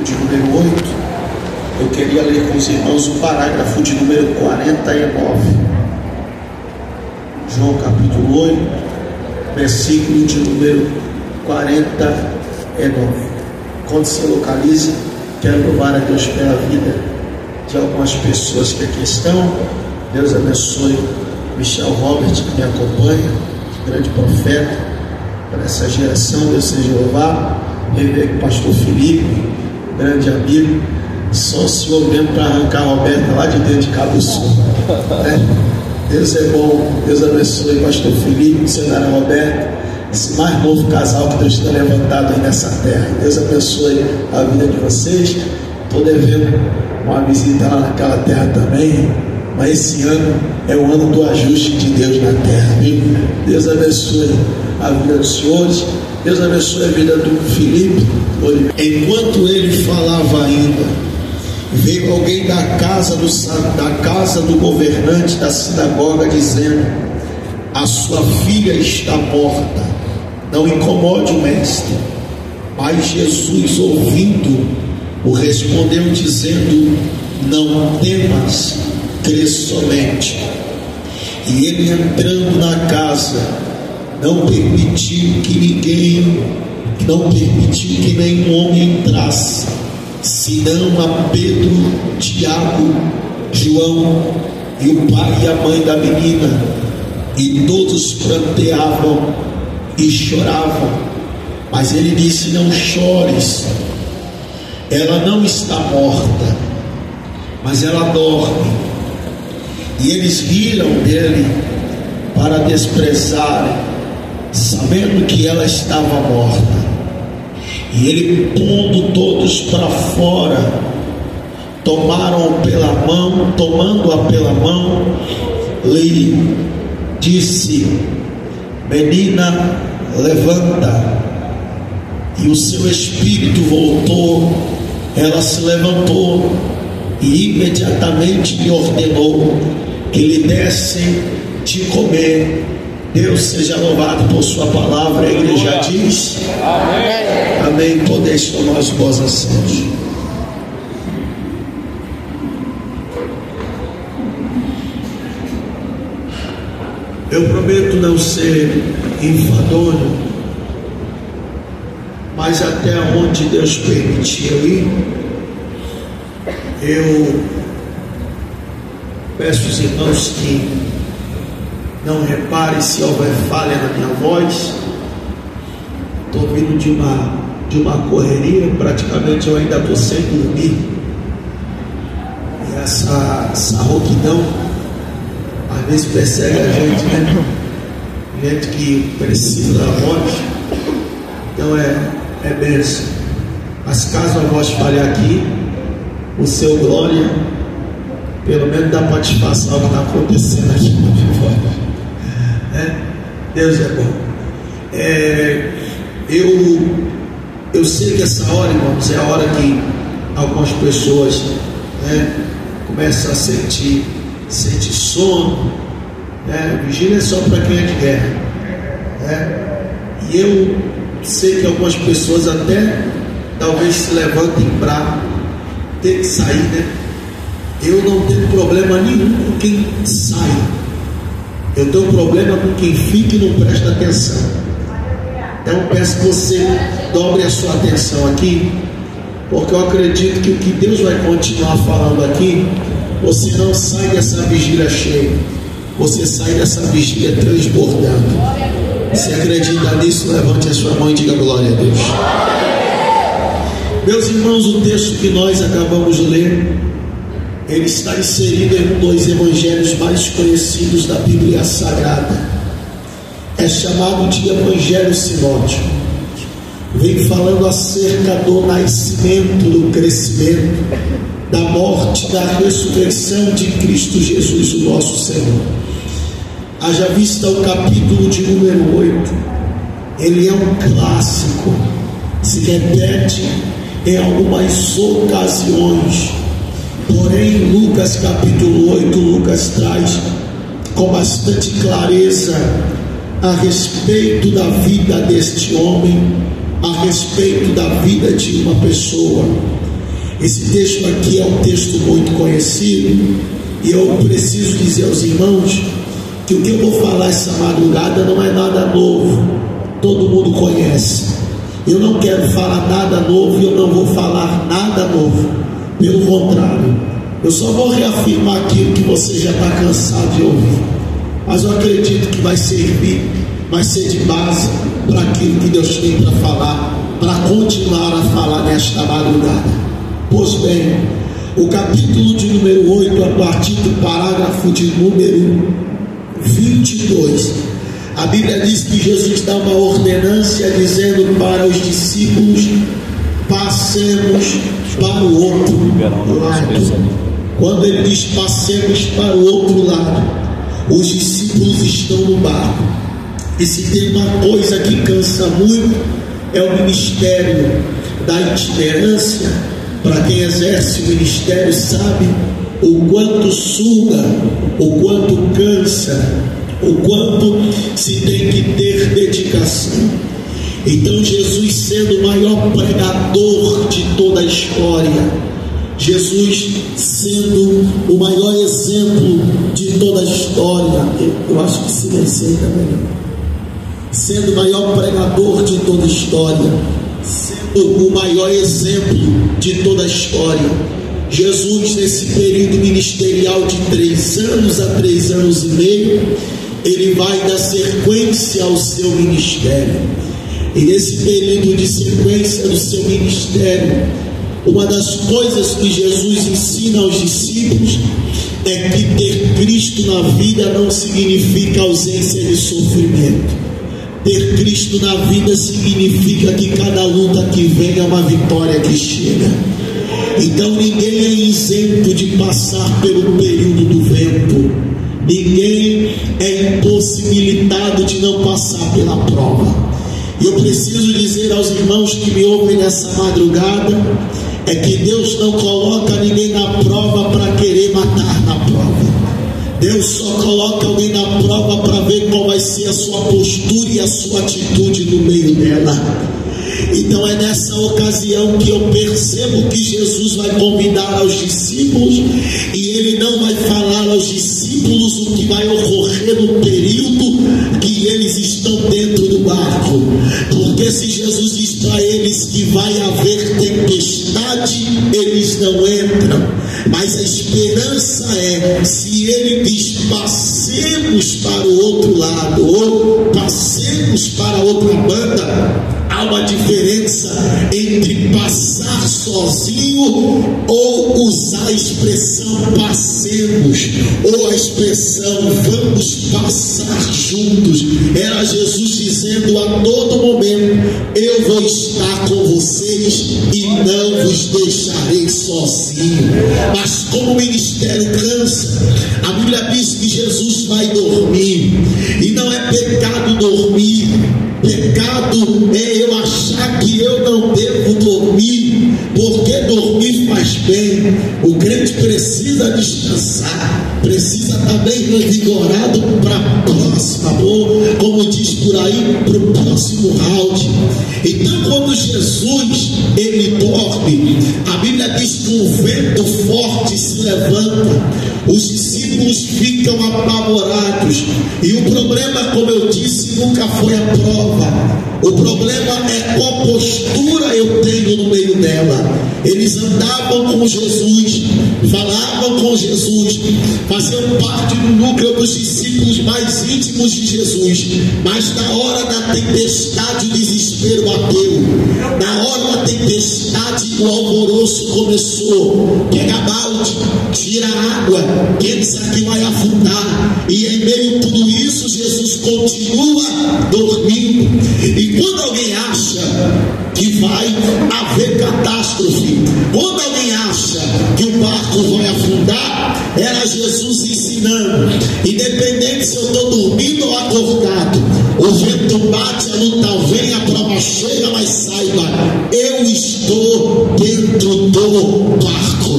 capítulo de número 8, eu queria ler com os irmãos o parágrafo de número 49. João capítulo 8, versículo de número 49. Quando se localiza, quero louvar a Deus pela vida de algumas pessoas que aqui estão. Deus abençoe Michel Robert, que me acompanha, grande profeta para essa geração. Deus seja louvado. Reverendo Pastor Felipe, grande amigo, só o Senhor mesmo para arrancar a Roberta lá de dentro de Cabo Sul, né? Deus é bom. Deus abençoe Pastor Felipe, missionária Roberta, esse mais novo casal que Deus está levantado aí nessa terra. Deus abençoe a vida de vocês. Estou devendo uma visita lá naquela terra também, mas esse ano é o ano do ajuste de Deus na terra, viu? Deus abençoe a vida dos senhores. Deus abençoe a vida do Felipe. Enquanto ele falava ainda, veio alguém da casa do governante da sinagoga, dizendo: a sua filha está morta, não incomode o mestre. Mas Jesus, ouvindo, o respondeu dizendo: não temas, crê somente. E ele, entrando na casa, não permitiu que nenhum homem entrasse, senão a Pedro, Tiago, João e o pai e a mãe da menina. E todos pranteavam e choravam. Mas ele disse: não chores, ela não está morta, mas ela dorme. E eles riram dele para desprezarem, sabendo que ela estava morta. E ele, pondo todos para fora, tomando-a pela mão, lhe disse: menina, levanta. E o seu espírito voltou. Ela se levantou e imediatamente lhe ordenou que lhe dessem de comer. Deus seja louvado por sua palavra. A igreja diz amém. Amém. Podeis tomar os bons assentos. Eu prometo não ser enfadonho, mas até onde Deus permitir eu ir, eu peço aos irmãos que não reparem se houver falha na minha voz. Estou vindo de uma correria, praticamente eu ainda estou sem dormir. E essa rouquidão às vezes persegue a gente, né? Gente que precisa da voz. Então é bênção. Mas caso a voz falhar aqui, o seu glória, pelo menos dá para te passar o que está acontecendo aqui na minha voz. Deus é bom. Eu sei que essa hora, irmãos, é a hora que algumas pessoas começam a sentir sono. Vigília é só para quem é de guerra. E eu sei que algumas pessoas até talvez se levantem para ter que sair, né? Eu não tenho problema nenhum com quem sai. Eu tenho problema com quem fica e não presta atenção. Então eu peço que você dobre a sua atenção aqui, porque eu acredito que o que Deus vai continuar falando aqui, você não sai dessa vigília cheia, você sai dessa vigília transbordando. Se acredita nisso, levante a sua mão e diga glória a Deus. Meus irmãos, o texto que nós acabamos de ler, ele está inserido em um dos evangelhos mais conhecidos da Bíblia Sagrada. É chamado de Evangelho Sinótico. Vem falando acerca do nascimento, do crescimento, da morte, da ressurreição de Cristo Jesus, o nosso Senhor. Haja vista o capítulo de número 8. Ele é um clássico, se repete em algumas ocasiões. Porém, Lucas capítulo 8, Lucas traz com bastante clareza a respeito da vida deste homem, a respeito da vida de uma pessoa. Esse texto aqui é um texto muito conhecido, e eu preciso dizer aos irmãos que o que eu vou falar essa madrugada não é nada novo, todo mundo conhece. Eu não quero falar nada novo e eu não vou falar nada novo, pelo contrário, eu só vou reafirmar aquilo que você já está cansado de ouvir, mas eu acredito que vai servir, vai ser de base para aquilo que Deus tem para falar, para continuar a falar nesta madrugada. Pois bem, o capítulo de número 8, a partir do parágrafo de número 22, a Bíblia diz que Jesus dá uma ordenância dizendo para os discípulos: passemos para o outro lado. Quando ele diz passemos para o outro lado, os discípulos estão no barco. E se tem uma coisa que cansa muito, é o ministério da itinerância. Para quem exerce o ministério sabe o quanto suga, o quanto cansa, o quanto se tem que ter dedicação. Então Jesus, sendo o maior pregador de toda a história, Jesus sendo o maior exemplo de toda a história, eu acho que silenciei também, sendo o maior pregador de toda a história, sendo o maior exemplo de toda a história, Jesus, nesse período ministerial de 3 anos a 3 anos e meio, ele vai dar sequência ao seu ministério. E nesse período de sequência do seu ministério, uma das coisas que Jesus ensina aos discípulos é que ter Cristo na vida não significa ausência de sofrimento. Ter Cristo na vida significa que cada luta que vem é uma vitória que chega. Então ninguém é isento de passar pelo período do vento. Ninguém é impossibilitado de não passar pela prova. E eu preciso dizer aos irmãos que me ouvem nessa madrugada, é que Deus não coloca ninguém na prova para querer matar na prova. Deus só coloca alguém na prova para ver qual vai ser a sua postura e a sua atitude no meio dela. Então é nessa ocasião que eu percebo que Jesus vai convidar aos discípulos, e ele não vai falar aos discípulos o que vai ocorrer no período que eles estão dentro do barco, porque se Jesus diz para eles que vai haver tempestade, eles não entram. Mas a esperança é, se ele diz passemos para o outro lado, ou passemos para outra banda, há uma diferença entre passar sozinho ou usar a expressão passemos, ou a expressão vamos passar juntos. Era Jesus dizendo a todo momento: eu vou estar com vocês e não vos deixarei sozinho. Mas como o ministério cansa, a Bíblia diz que Jesus vai dormir, e não é pecado dormir. Pecado é eu achar que eu não devo dormir, porque dormir faz bem. O crente precisa descansar, precisa estar bem revigorado para a próxima, como diz por aí, para o próximo round. Então, quando Jesus ele dorme, a Bíblia diz que um vento forte se levanta, os discípulos ficam apavorados, e o problema, como eu disse, nunca foi a prova. O problema é qual postura eu tenho no meio dela. Eles andavam com Jesus, falavam com Jesus, faziam parte do núcleo dos discípulos mais íntimos de Jesus, mas na hora da tempestade o desespero bateu. Na hora da tempestade o alvoroço começou. Pega balde, tira água, pensa que vai afundar, e em meio a tudo isso Jesus continua dormindo. E quando alguém acha que vai haver catástrofe, quando alguém acha que o barco vai afundar, era Jesus ensinando: independente se eu estou dormindo ou acordado, o vento bate, a luta vem, a prova chega, mas saiba, eu estou dentro do barco.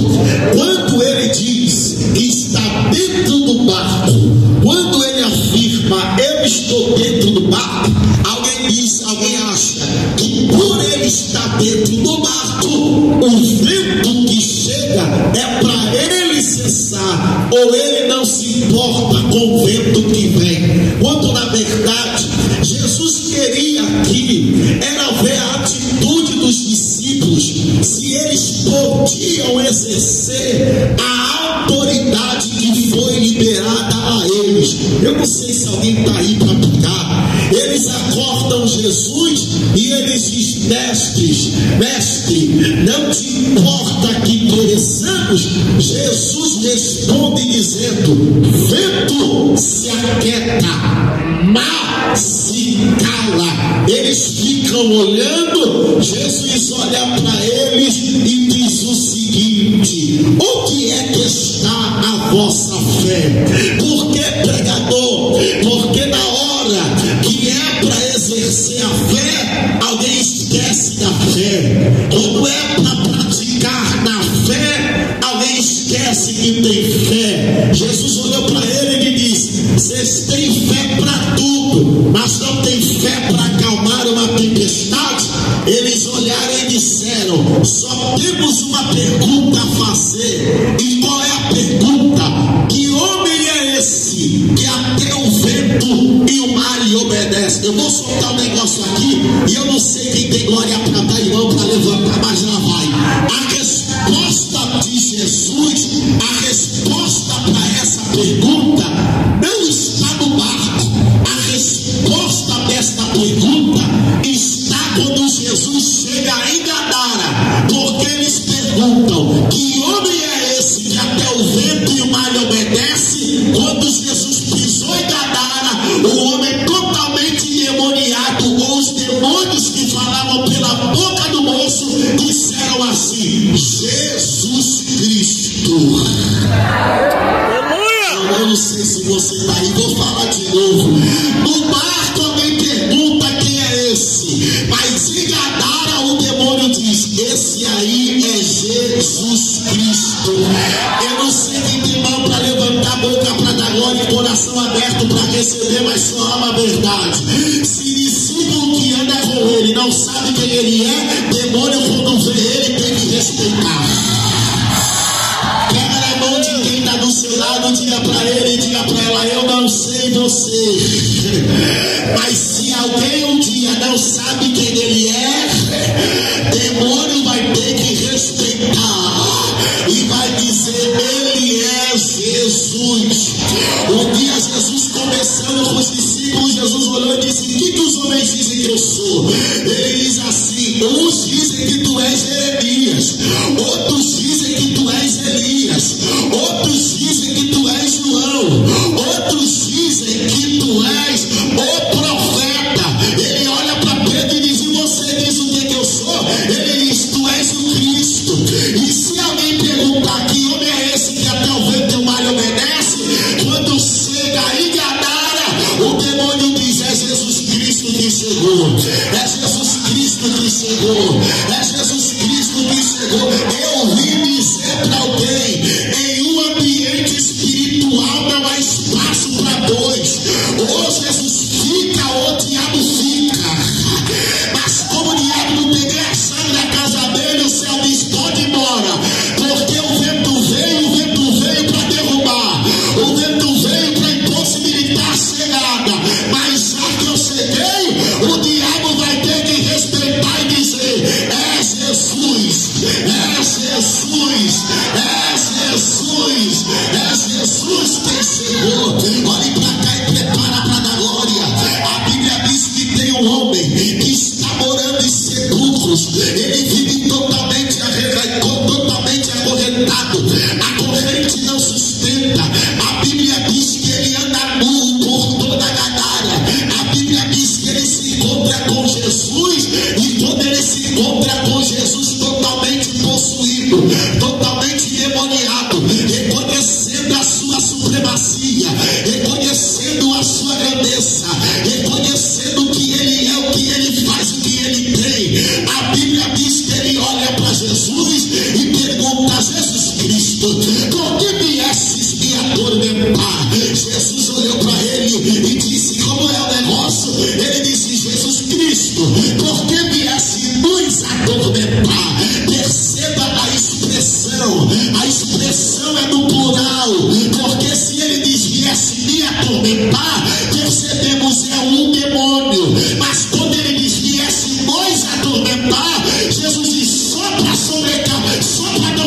Quando ele diz que está dentro do barco, quando ele afirma eu estou dentro do barco, alguém acha que por ele estar dentro do barco, o vento que se eles podiam exercer a autoridade que foi liberada a eles. Eu não sei se alguém está aí para aplicar. Eles acordam Jesus e eles dizem: mestre, não te importa que pereçamos? Jesus responde dizendo: vento se aquieta, mar se cala. Eles ficam olhando, Jesus olha para eles e diz o seguinte: onde é que está a vossa fé? Por que, pregador? Porque na hora que é para exercer a fé, alguém esquece da fé. Quando é para praticar na fé, alguém esquece que tem fé. Jesus olhou para ele e lhe disse: vocês têm fé para tudo, mas não têm fé para acalmar uma tempestade? Eles olharam e disseram: só temos uma pergunta a fazer. E qual é a pergunta? Que homem é esse que até o vento e o mar lhe obedecem? Eu vou soltar um negócio aqui e eu não sei quem tem glória para dar irmão para levantar, mas já vai. A resposta de Jesus, a resposta para essa pergunta não está no barco. A resposta desta pergunta está quando Jesus chega em Gadara, porque eles perguntam: que homem é esse que até o vento e o mar lhe obedece? Quando Jesus pisou em Gadara, o homem totalmente endemoniado, ou os demônios que falavam pela boca do moço, disseram assim: Jesus Cristo. Eu não sei se você está aí, vou falar de novo. No barco alguém pergunta quem é esse, mas em Gadara o demônio diz: esse aí é Jesus Cristo. Eu não sei quem tem mão para levantar a boca para dar glória e coração aberto para receber, mas só ama a verdade. Se discípulo que anda com ele não sabe quem ele é, demônio quando vê ele tem que respeitar. Pega na mão de quem está do seu lado, diga para ele, diga para ela: eu não sei você, mas se alguém um dia não sabe quem ele é, demônio vai ter que respeitar e vai dizer: ele é Jesus. Um dia Jesus conversando com os discípulos, Jesus olhou e disse: o que os homens dizem que eu sou? Ele diz assim: uns dizem que tu és Jeremias, outros dizem que tu és Elias, outros dizem que tu és João, outros dizem que tu és o profeta. Ele olha para Pedro e diz: e você diz o que eu sou? Ele diz: tu és o Cristo. E se alguém perguntar que homem é esse que até o vento e o mar lhe obedece, quando chega em Gadara, o demônio diz: é Jesus Cristo que chegou, é Jesus Cristo que chegou, é Jesus Cristo que chegou. Eu vim dizer para alguém: em um ambiente espiritual não há espaço para dois. Ou Jesus fica ou o diabo fica. Mas como o diabo não tem nem a chave da casa dele, o céu diz: pode ir embora, porque o vento veio para derrubar, o vento veio para impossibilitar a chegada, mas já que eu cheguei, o diabo vai ter que respeitar e dizer: é Jesus, é Jesus, é Jesus, é Jesus quem chegou. Olhe para cá e prepara para dar glória. A Bíblia diz que tem um homem que está morando em sepulcros, ele vive totalmente acorrentado, a corrente não sustenta. A Bíblia diz que ele anda nu por toda a Gadara. A Bíblia diz que ele se encontra com Jesus, e quando ele se encontra com Jesus totalmente possuído, totalmente demoniado, reconhecendo a sua supremacia, reconhecendo a sua grandeza, reconhecendo que ele é, o que ele faz, o que ele tem. A Bíblia diz que ele olha para Jesus e pergunta: Jesus Cristo, por que viestes me atormentar? Jesus olhou para ele e disse: como é o negócio? Ele disse: Jesus Cristo, por que vieste nos atormentar? Perceba a expressão é no plural, porque se ele diz viesse me atormentar, percebemos é um demônio. Mas quando ele diz viesse nos atormentar, Jesus diz: só para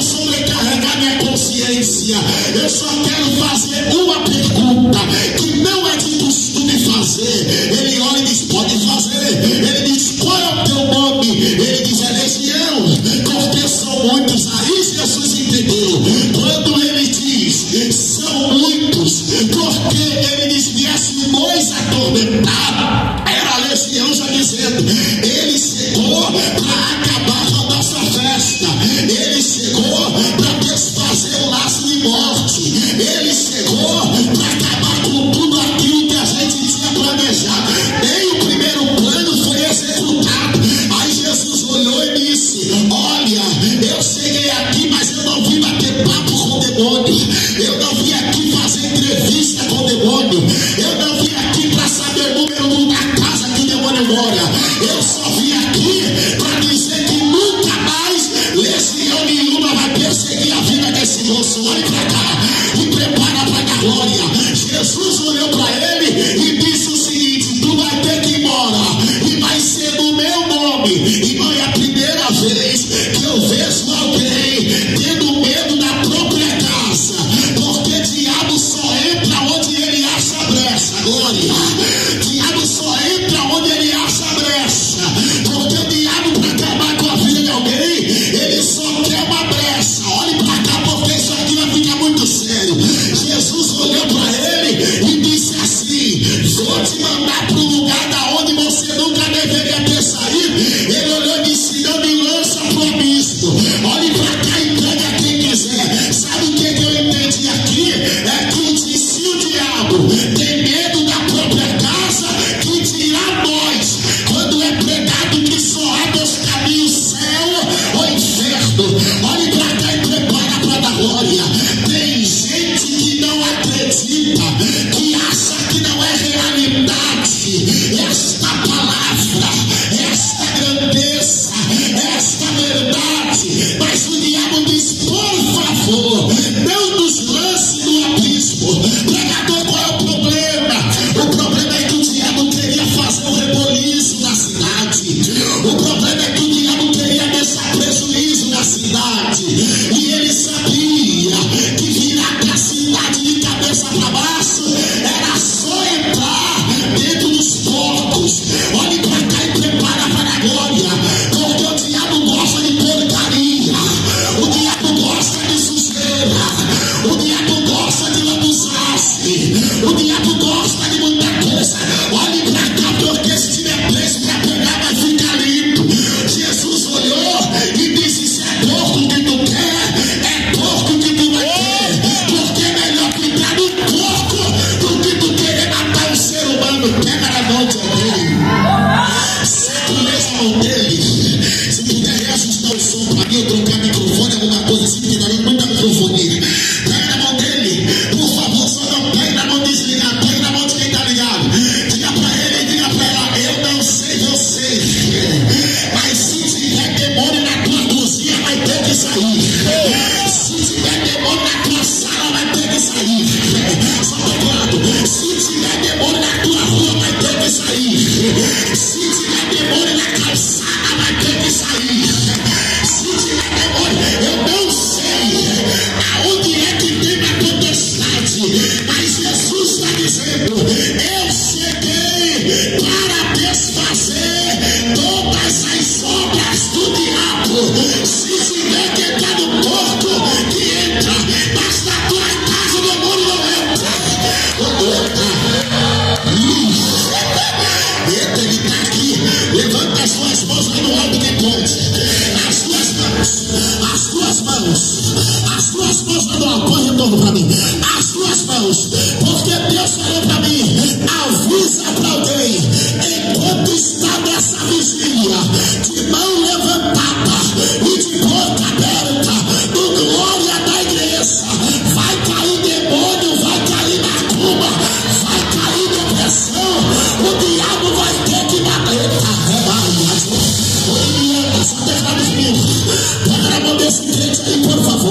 sobrecarregar minha consciência. Eu só quero fazer uma pergunta que não é de costume fazer. Ele olha e diz: pode fazer. Ele diz: qual é o teu nome? Ele diz: é Legião, porque são muitos. Aí Jesus entendeu. Quando ele diz são muitos, porque ele diz: viesse nós atormentar, era a Legião já dizendo: ele chegou para acabar com a nossa festa, ele chegou para desfazer o laço de morte, ele chegou para acabar com tudo aquilo que a gente tinha planejado. Nem o primeiro plano foi executado. Aí Jesus olhou e disse: olha, eu cheguei aqui, mas eu não vim bater papo com o demônio, eu não vim aqui fazer entrevista com o demônio, eu não vim aqui para saber o número da casa que o demônio mora, eu só vim aqui para dizer que nunca mais legião nenhuma vai perseguir a vida desse moço. Olhe para cá e prepara para a glória. Jesus olhou para ele e disse o seguinte: tu vai ter que ir embora e vai ser no meu nome. Irmão, é a primeira vez que eu vejo alguém tendo medo da própria casa, porque diabo só entra onde ele acha brecha. Glória. Diabo só entra onde ele acha brecha, porque o diabo, para acabar com a vida de alguém, ele só quer uma brecha. Olhe para cá, porque isso aqui vai ficar muito sério. Jesus olhou para ele e disse assim: vou te mandar para o lugar da onde você nunca deveria ter saído. Ele olhou e disse: não me lança pro abismo. Olhe para cá e pega quem quiser. Sabe o que eu entendi aqui? É que se o diabo tem medo da própria casa, que dirá nós, quando é pregado que só há dois caminhos, céu ou inferno. Olhe para cá e prepara para dar glória. Tem gente que não acredita, que acha que não é realidade esta palavra, esta grandeza, esta verdade. Mas o diabo diz: por favor, não nos lance no abismo. Pregador, qual é o problema? O problema é que o diabo queria fazer um reboliço na cidade. O problema é que o diabo queria deixar prejuízo na cidade. E ele sabia que virar para a cidade de cabeça para baixo era só entrar dentro dos porcos. Olhe para cá e prepara para a glória, porque o diabo gosta de porcaria, o diabo gosta de sujeira, o diabo gosta de lambuzasse, o diabo gosta de muita coisa. Olhe para cá, porque se tiver preço para pegar, vai ficar limpo. Jesus olhou e disse: se é porco que tu quer, é porco que tu vai ter, porque é melhor cuidar do porco do que tu querer matar um ser humano. Pega na mão de alguém, segura a mão dele. Se puder reajustar o som para mim, eu trocar microfone, alguma coisa assim, que daria muita microfonia. Pega na mão dele, por favor, só não pegue na mão desligada, pegue na mão de quem está ligado. Diga para ele e diga para ela: eu não sei você, mas se tiver demônio na tua cozinha, vai ter que sair. Se tiver demônio na tua sala, vai ter que sair. Só pegando. Se tiver demônio na tua rua, vai ter que sair. Se tiver demônio na calçada, vai ter que sair. Se tiver demônio, eu não sei aonde é que tem a potestade, mas Jesus está dizendo: eu cheguei para desfazer todas as obras do diabo. Se tiver que entrar no porco, que entra, mas na tua casa o demônio não entra. Eita, ele está aqui. Levanta as suas mãos aí no alto que pode. As tuas mãos, as tuas mãos, as tuas mãos lá no alto. Põe retorno para mim. As tuas mãos, porque Deus falou para mim: avisa para alguém, enquanto está nessa vigília, de mão levantada e de boca aberta, no glória da igreja, vai cair demônio, vai cair macumba, vai cair depressão, o diabo vai ter que matar. Pega na mão desse crente aí, por favor.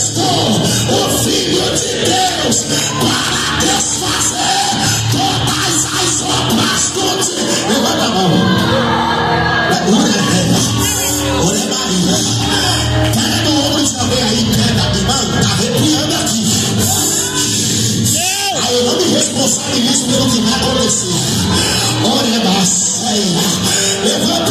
manifestou o Filho de Deus para desfazer todas as obras do diabo. Levanta a mão. Olha Maria. Pega o ombro de alguém aí, pega, irmão, tá arrepiando aqui. Aí eu não me responsabilizo pelo que vai acontecer. Olha, Marcela, levanta